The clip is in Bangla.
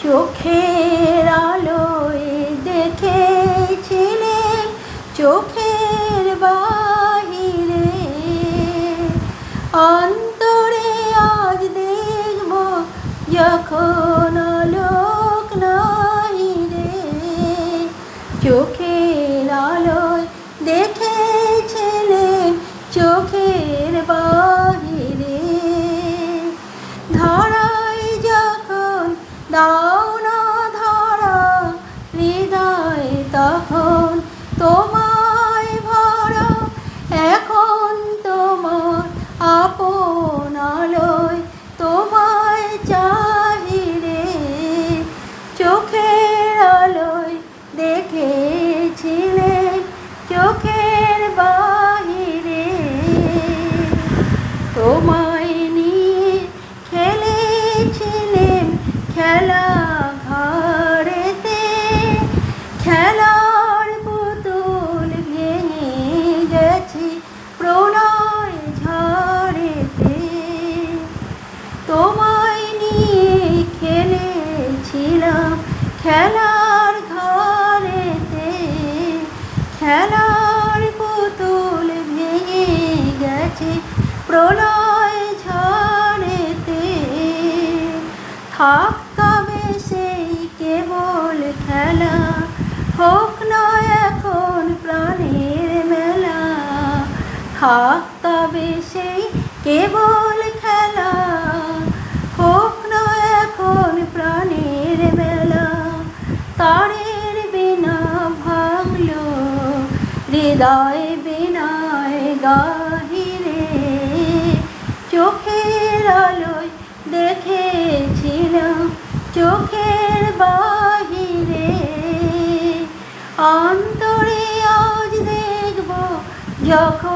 চোখের আলোয় দেখেছিলেন চোখের বাহিরে, অন্তরে আজ দেখব যখন আলোক নাই রে। চোখের আলোয় দেখেছিলেন চোখের বাহিরে, ধরায় যখন দাও না ধরা হৃদয় তখন তোমায় ভরা, এখন তোমার আপন আলোয় তোমায় চাহি রে। চোখের আলোয় দেখেছিলেন চোখের বাহিরে, তোমায় নিয়ে খেলেছিলেন খেলা ঘরেতে, খেলার পুতুল ভেঙে গেছে প্রণয় ঝড়েতে। তোমায় নিয়ে খেলেছিলাম খেলার ঘরেতে, খেলার পুতুল ভেঙে গেছে প্রলয় ঝড়েতে। থাক তবে সেই কেবল খেলা, হোক না এখন প্রাণের মেলা। থাক তবে সেই কেবল খেলা, হোক না এখন প্রাণের মেলা। তারের বিনা ভাঙলো হৃদয় বিনায় গাহিরে, চোখের আলোয় দেখেছিলাম চোখের বাহিরে, অন্তরে আজ দেখব যখন